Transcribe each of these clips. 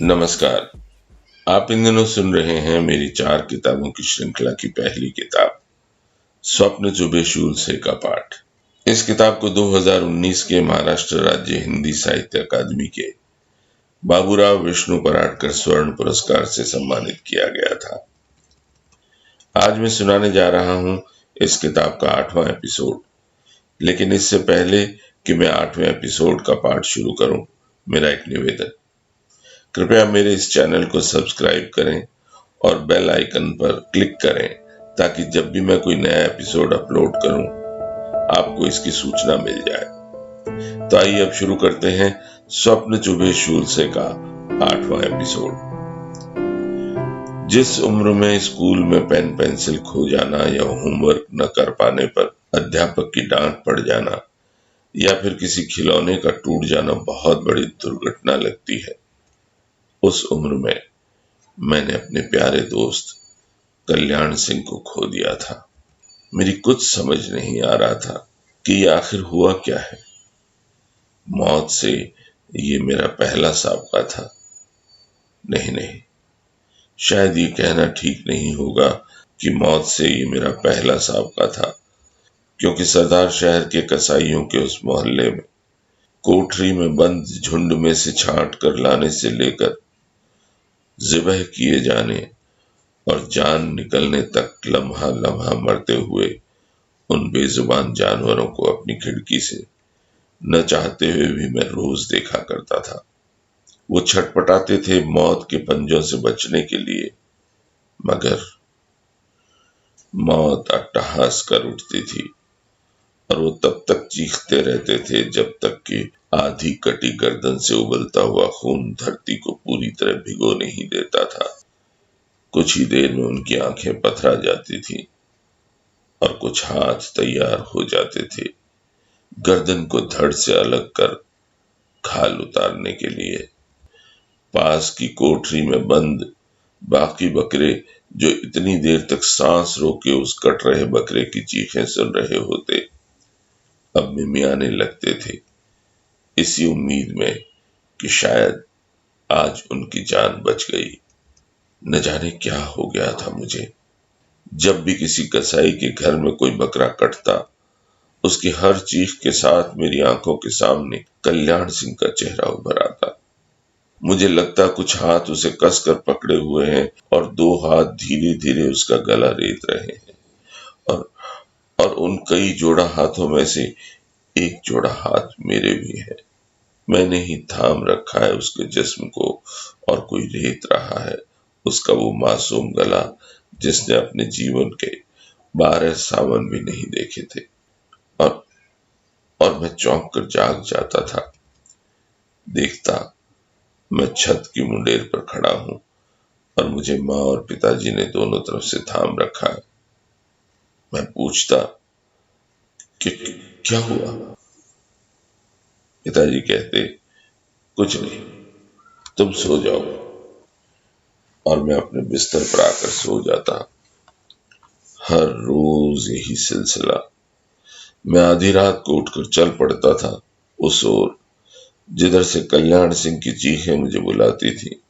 नमस्कार। आप इन दिनों सुन रहे हैं मेरी 4 किताबों की श्रृंखला की पहली किताब स्वप्न चुभे शूल से का पाठ। इस किताब को 2019 के महाराष्ट्र राज्य हिंदी साहित्य अकादमी के बाबूराव विष्णु पराडकर स्वर्ण पुरस्कार से सम्मानित किया गया था। आज मैं सुनाने जा रहा हूं इस किताब का 8वां एपिसोड। लेकिन इससे पहले कि मैं 8वें एपिसोड का पाठ शुरू करूं, मेरा एक निवेदन। कृपया मेरे इस चैनल को सब्सक्राइब करें और बेल आइकन पर क्लिक करें ताकि जब भी मैं कोई नया एपिसोड अपलोड करूं, आपको इसकी सूचना मिल जाए। तो आइए अब शुरू करते हैं स्वप्न चुभे शूल से का 8वां एपिसोड। जिस उम्र में स्कूल में पेन पेंसिल खो जाना या होमवर्क न कर पाने पर अध्यापक की डांट पड़ जाना या फिर किसी खिलौने का टूट जाना बहुत बड़ी दुर्घटना लगती है, उस उम्र में मैंने अपने प्यारे दोस्त कल्याण सिंह को खो दिया था। मेरी कुछ समझ नहीं आ रहा था कि ये आखिर हुआ क्या है। मौत से ये मेरा पहला साबका था। नहीं, शायद ये कहना ठीक नहीं होगा कि मौत से ये मेरा पहला साबका था, क्योंकि सरदार शहर के कसाईयों के उस मोहल्ले में कोठरी में बंद झुंड में से छांट कर लाने से लेकर ज़िबह किए जाने और जान निकलने तक लम्हा लम्हा मरते हुए उन बेजुबान जानवरों को अपनी खिड़की से न चाहते हुए भी मैं रोज देखा करता था। वो छटपटाते थे मौत के पंजों से बचने के लिए, मगर मौत अट्टहास कर उठती थी और वो तब तक चीखते रहते थे जब तक कि आधी कटी गर्दन से उबलता हुआ खून धरती को पूरी तरह भिगो नहीं देता था। कुछ ही देर में उनकी आंखें पथरा जाती थीं और कुछ हाथ तैयार हो जाते थे गर्दन को धड़ से अलग कर खाल उतारने के लिए। पास की कोठरी में बंद बाकी बकरे, जो इतनी देर तक सांस रोके उस कट रहे बकरे की चीखें सुन रहे होते, अब मिमियाने लगते थे, इसी उम्मीद में कि शायद आज उनकी जान बच गई। न जाने क्या हो गया था मुझे। जब भी किसी कसाई के घर में कोई बकरा कटता, उसकी हर चीख के साथ मेरी आंखों के सामने कल्याण सिंह का चेहरा उभर आता। मुझे लगता कुछ हाथ उसे कसकर पकड़े हुए हैं और 2 हाथ धीरे धीरे उसका गला रेत रहे हैं, और उन कई जोड़ा हाथों में से एक जोड़ा हाथ मेरे भी है। मैंने ही थाम रखा है उसके जिस्म को और कोई रेत रहा है उसका वो मासूम गला जिसने अपने जीवन के 12 सावन भी नहीं देखे थे। और मैं चौंक कर जाग जाता था। देखता मैं छत की मुंडेर पर खड़ा हूं और मुझे माँ और पिताजी ने दोनों तरफ से थाम रखा है। मैं पूछता कि क्या हुआ? पिताजी कहते, कुछ नहीं, तुम सो जाओ। और मैं अपने बिस्तर पर आकर सो जाता। हर रोज यही सिलसिला। मैं आधी रात को उठकर चल पड़ता था उस ओर जिधर से कल्याण सिंह की चीखें मुझे बुलाती थी।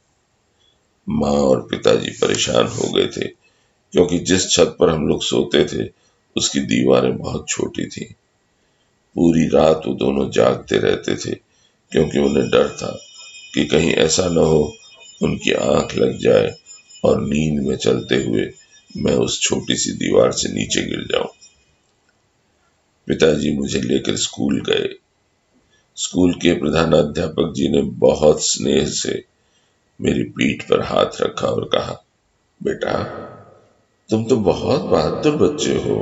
माँ और पिताजी परेशान हो गए थे, क्योंकि जिस छत पर हम लोग सोते थे उसकी दीवारें बहुत छोटी थीं। पूरी रात वो दोनों जागते रहते थे, क्योंकि उन्हें डर था कि कहीं ऐसा न हो उनकी आंख लग जाए और नींद में चलते हुए मैं उस छोटी सी दीवार से नीचे गिर जाऊं। पिताजी मुझे लेकर स्कूल गए। स्कूल के प्रधानाध्यापक जी ने बहुत स्नेह से मेरी पीठ पर हाथ रखा और कहा, बेटा, तुम तो बहुत बहादुर बच्चे हो,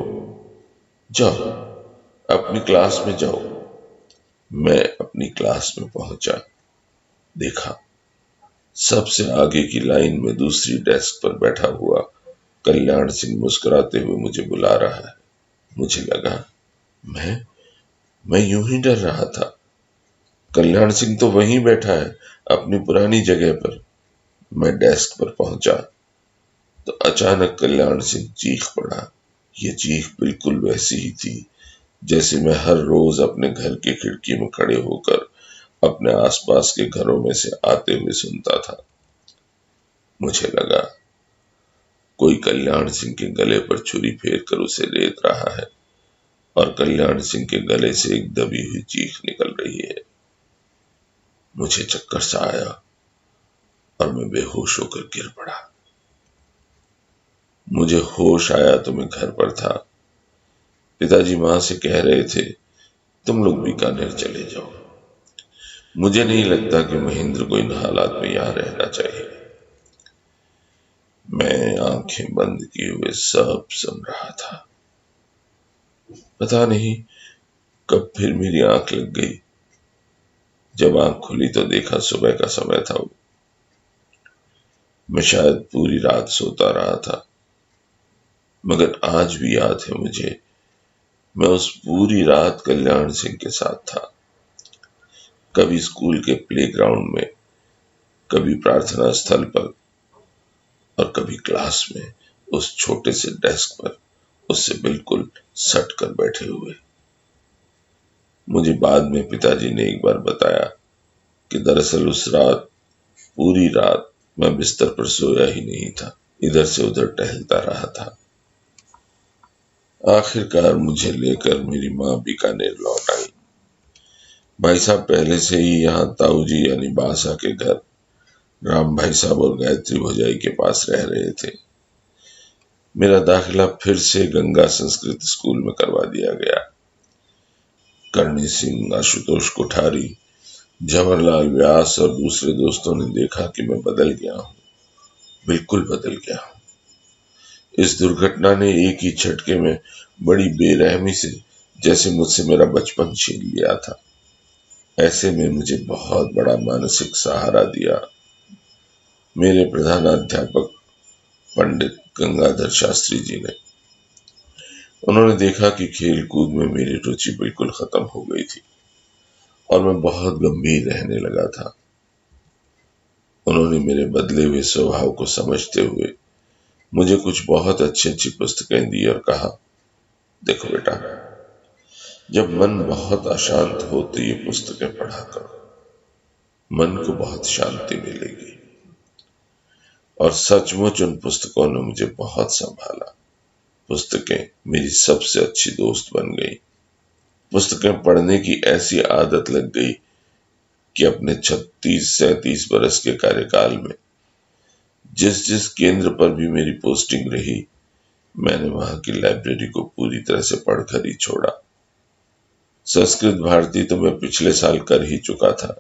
जाओ अपनी क्लास में जाओ। मैं अपनी क्लास में पहुंचा। देखा सबसे आगे की लाइन में दूसरी डेस्क पर बैठा हुआ कल्याण सिंह मुस्कुराते हुए मुझे बुला रहा है। मुझे लगा मैं यूं ही डर रहा था। कल्याण सिंह तो वहीं बैठा है अपनी पुरानी जगह पर। मैं डेस्क पर पहुंचा तो अचानक कल्याण सिंह चीख पड़ा। ये चीख बिल्कुल वैसी ही थी जैसे मैं हर रोज अपने घर की खिड़की में खड़े होकर अपने आसपास के घरों में से आते हुए सुनता था। मुझे लगा कोई कल्याण सिंह के गले पर छुरी फेर कर उसे रेत रहा है और कल्याण सिंह के गले से एक दबी हुई चीख निकल रही है। मुझे चक्कर सा आया और मैं बेहोश होकर गिर पड़ा। मुझे होश आया तो मैं घर पर था। पिताजी मां से कह रहे थे, तुम लोग बीकानेर चले जाओ। मुझे नहीं लगता कि महेंद्र को इन हालात में यहां रहना चाहिए। मैं आंखें बंद किए हुए सब सुन रहा था। पता नहीं कब फिर मेरी आंख लग गई। जब आंख खुली तो देखा सुबह का समय था। मैं शायद पूरी रात सोता रहा था, मगर आज भी याद है मुझे, मैं उस पूरी रात कल्याण सिंह के साथ था। कभी स्कूल के प्लेग्राउंड में, कभी प्रार्थना स्थल पर और कभी क्लास में उस छोटे से डेस्क पर उससे बिल्कुल सट कर बैठे हुए। मुझे बाद में पिताजी ने एक बार बताया कि दरअसल उस रात, पूरी रात मैं बिस्तर पर सोया ही नहीं था, इधर से उधर टहलता रहा था। आखिरकार मुझे लेकर मेरी मां बीकानेर लौट आई। भाई साहब पहले से ही यहाँ ताऊ जी यानी बासा के घर राम भाई साहब और गायत्री भौजाई के पास रह रहे थे। मेरा दाखिला फिर से गंगा संस्कृत स्कूल में करवा दिया गया। करणी सिंह, आशुतोष कोठारी, जवाहरलाल व्यास और दूसरे दोस्तों ने देखा कि मैं बदल गया हूँ, बिल्कुल बदल गया हूँ। इस दुर्घटना ने एक ही झटके में बड़ी बेरहमी से जैसे मुझसे मेरा बचपन छीन लिया था। ऐसे में मुझे बहुत बड़ा मानसिक सहारा दिया मेरे प्रधानाध्यापक पंडित गंगाधर शास्त्री जी ने। उन्होंने देखा कि खेल कूद में मेरी रुचि बिल्कुल खत्म हो गई थी और मैं बहुत गंभीर रहने लगा था। उन्होंने मेरे बदले हुए स्वभाव को समझते हुए मुझे कुछ बहुत अच्छी पुस्तकें दी और कहा, देखो बेटा, जब मन बहुत अशांत हो तो ये पुस्तकें पढ़ा करो, मन को बहुत शांति मिलेगी। और सचमुच उन पुस्तकों ने मुझे बहुत संभाला। पुस्तकें मेरी सबसे अच्छी दोस्त बन गई। पुस्तकें पढ़ने की ऐसी आदत लग गई कि अपने 36-37 बरस के कार्यकाल में जिस जिस केंद्र पर भी मेरी पोस्टिंग रही, मैंने वहां की लाइब्रेरी को पूरी तरह से पढ़कर ही छोड़ा। संस्कृत भारती तो मैं पिछले साल कर ही चुका था।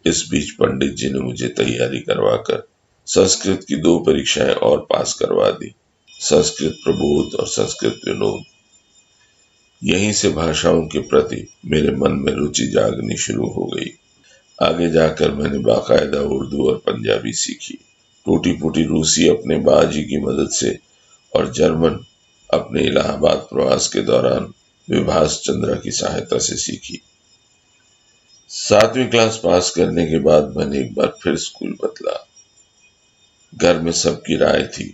इस बीच पंडित जी ने मुझे तैयारी करवाकर संस्कृत की 2 परीक्षाएं और पास करवा दी, संस्कृत प्रबोध और संस्कृत विनोद। यहीं से भाषाओं के प्रति मेरे मन में रुचि जागनी शुरू हो गई। आगे जाकर मैंने बाकायदा उर्दू और पंजाबी सीखी। टूटी फूटी रूसी अपने बाजी की मदद से और जर्मन अपने इलाहाबाद प्रवास के दौरान विभास चंद्रा की सहायता से सीखी। 7वीं क्लास पास करने के बाद मैंने एक बार फिर स्कूल बदला। घर में सबकी राय थी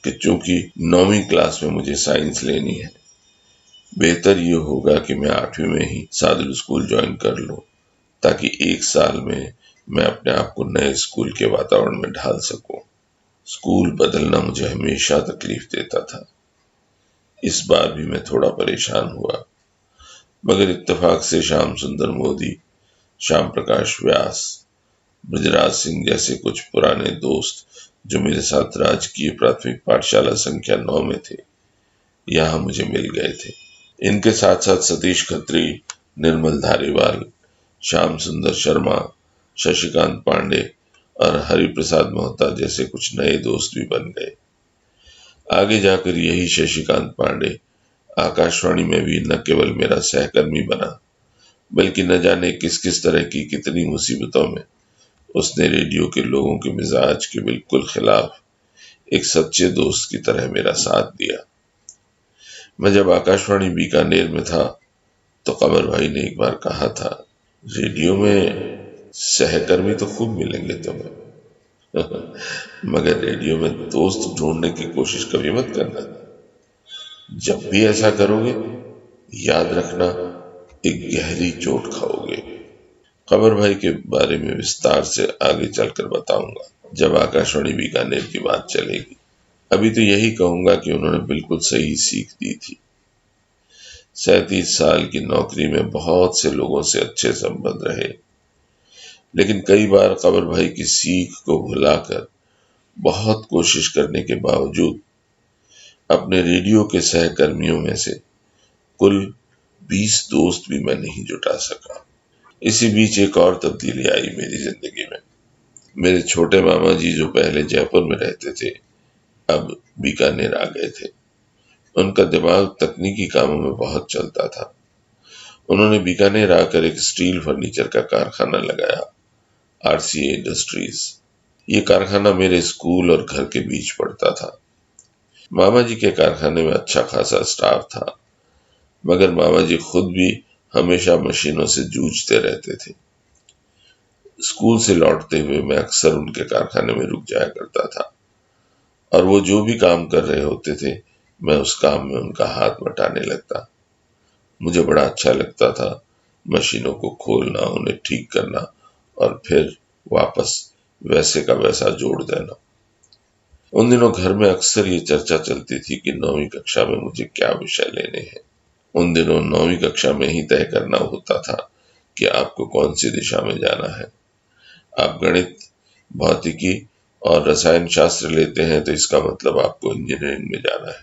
कि चूंकि 9वीं क्लास में मुझे साइंस लेनी है, बेहतर ये होगा कि मैं 8वीं में ही सादुल स्कूल ज्वाइन कर लूं, ताकि 1 साल में मैं अपने आप को नए स्कूल के वातावरण में ढाल सकूं। स्कूल बदलना मुझे हमेशा तकलीफ देता था। इस बार भी मैं थोड़ा परेशान हुआ, मगर इत्तेफाक से श्याम सुंदर मोदी, श्याम प्रकाश व्यास, ब्रजराज सिंह जैसे कुछ पुराने दोस्त जो मेरे साथ राजकीय प्राथमिक पाठशाला संख्या 9 में थे, यहां मुझे मिल गए थे। इनके साथ साथ सतीश खत्री, निर्मल धारीवाल, श्याम सुंदर शर्मा, शशिकांत पांडे और हरिप्रसाद मोहता जैसे कुछ नए दोस्त भी बन गए। आगे जाकर यही शशिकांत पांडे आकाशवाणी में भी न केवल मेरा सहकर्मी बना, बल्कि न जाने किस किस तरह की कितनी मुसीबतों में उसने रेडियो के लोगों के मिजाज के बिल्कुल खिलाफ एक सच्चे दोस्त की तरह मेरा साथ दिया। मैं जब आकाशवाणी बीकानेर में था तो कमर भाई ने एक बार कहा था, रेडियो में सहकर्मी तो खूब मिलेंगे तुम्हें मगर रेडियो में दोस्त ढूंढने की कोशिश कभी मत करना। जब भी ऐसा करोगे, याद रखना एक गहरी चोट खाओगे। कमर भाई के बारे में विस्तार से आगे चलकर बताऊंगा। जब आकाशवाणी बीकानेर की बात चलेगी। अभी तो यही कहूंगा कि उन्होंने बिल्कुल सही सीख दी थी। 37 साल की नौकरी में बहुत से लोगों से अच्छे संबंध रहे, लेकिन कई बार कबर भाई की सीख को भुलाकर बहुत कोशिश करने के बावजूद अपने रेडियो के सहकर्मियों में से कुल 20 दोस्त भी मैं नहीं जुटा सका। इसी बीच एक और तब्दीली आई मेरी जिंदगी में। मेरे छोटे मामा जी जो पहले जयपुर में रहते थे, अब बीकानेर आ गए थे। उनका दिमाग तकनीकी कामों में बहुत चलता था। उन्होंने बीकानेर आकर एक स्टील फर्नीचर का कारखाना लगाया, RCA इंडस्ट्रीज। ये कारखाना मेरे स्कूल और घर के बीच पड़ता था। मामा जी के कारखाने में अच्छा खासा स्टाफ था, मगर मामा जी खुद भी हमेशा मशीनों से जूझते रहते थे। स्कूल से लौटते हुए मैं अक्सर उनके कारखाने में रुक जाया करता था, और वो जो भी काम कर रहे होते थे मैं उस काम में उनका हाथ बटाने लगता। मुझे बड़ा अच्छा लगता था मशीनों को खोलना, उन्हें ठीक करना और फिर वापस वैसे का वैसा जोड़ देना। उन दिनों घर में अक्सर ये चर्चा चलती थी कि 9वीं कक्षा में मुझे क्या विषय लेने हैं। उन दिनों 9वीं कक्षा में ही तय करना होता था कि आपको कौन सी दिशा में जाना है। आप गणित, भौतिकी और रसायन शास्त्र लेते हैं तो इसका मतलब आपको इंजीनियरिंग में जाना है।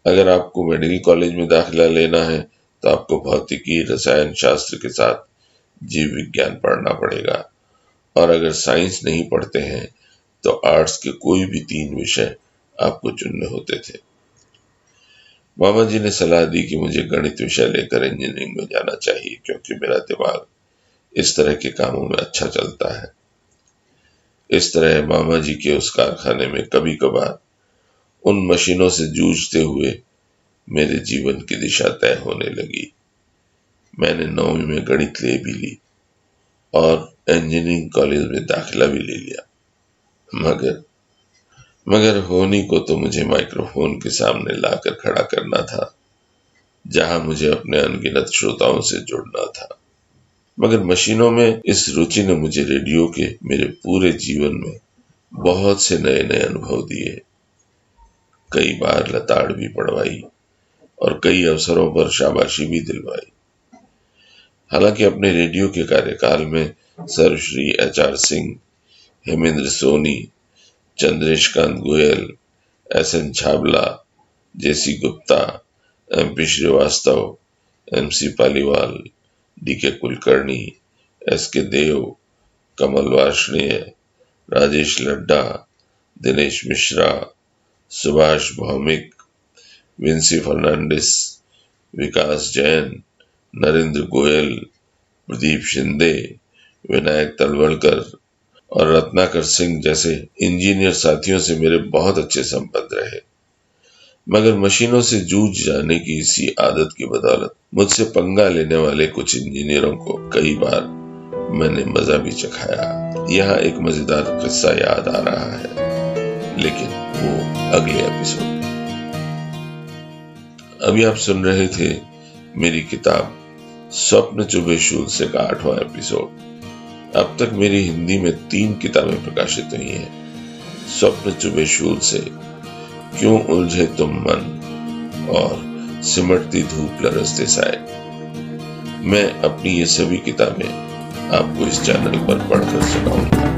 अगर आपको मेडिकल कॉलेज में दाखिला लेना है तो आपको भौतिकी, रसायन शास्त्र के साथ जीव विज्ञान पढ़ना पड़ेगा, और अगर साइंस नहीं पढ़ते हैं तो आर्ट्स के कोई भी 3 विषय आपको चुनने होते थे। मामा जी ने सलाह दी कि मुझे गणित विषय लेकर इंजीनियरिंग में जाना चाहिए, क्योंकि मेरा दिमाग इस तरह के कामों में अच्छा चलता है। इस तरह मामा जी के उस कारखाने में कभी कभार उन मशीनों से जूझते हुए मेरे जीवन की दिशा तय होने लगी। मैंने 9वीं में गणित ले भी ली और इंजीनियरिंग कॉलेज में दाखिला भी ले लिया, मगर होनी को तो मुझे माइक्रोफोन के सामने लाकर खड़ा करना था, जहां मुझे अपने अनगिनत श्रोताओं से जुड़ना था। मगर मशीनों में इस रुचि ने मुझे रेडियो के मेरे पूरे जीवन में बहुत से नए नए अनुभव दिए। कई बार लताड़ भी पड़वाई और कई अवसरों पर शाबाशी भी दिलवाई। हालांकि अपने रेडियो के कार्यकाल में सर्वश्री HR Singh, Hemendra Soni, Chandreshkant Goyal, SN Chhabla, JC Gupta, MP Srivastava, MC Paliwal, DK Kulkarni, SK Dev, Kamal Varshney, Rajesh Ladda, Dinesh Mishra, Subhash Bhowmik, Vincy Fernandes, Vikas Jain, Narendra Goyal, Pradeep Shinde, Vinayak Talwalkar और रत्नाकर सिंह जैसे इंजीनियर साथियों से मेरे बहुत अच्छे संबंध रहे। मगर मशीनों से जूझ जाने की इसी आदत की बदौलत मुझसे पंगा लेने वाले कुछ इंजीनियरों को कई बार मैंने मजा भी चखाया। यहाँ एक मजेदार किस्सा याद आ रहा है, लेकिन वो अगले एपिसोड। अभी आप सुन रहे थे मेरी किताब स्वप्न चुभे शूल से का 8वां एपिसोड। अब तक मेरी हिंदी में 3 किताबें प्रकाशित हुई हैं। स्वप्न चुभे शूल से, क्यों उलझे तुम मन और सिमटती धूप लरसते साए। मैं अपनी ये सभी किताबें आपको इस चैनल पर पढ़कर सुनाऊंगा।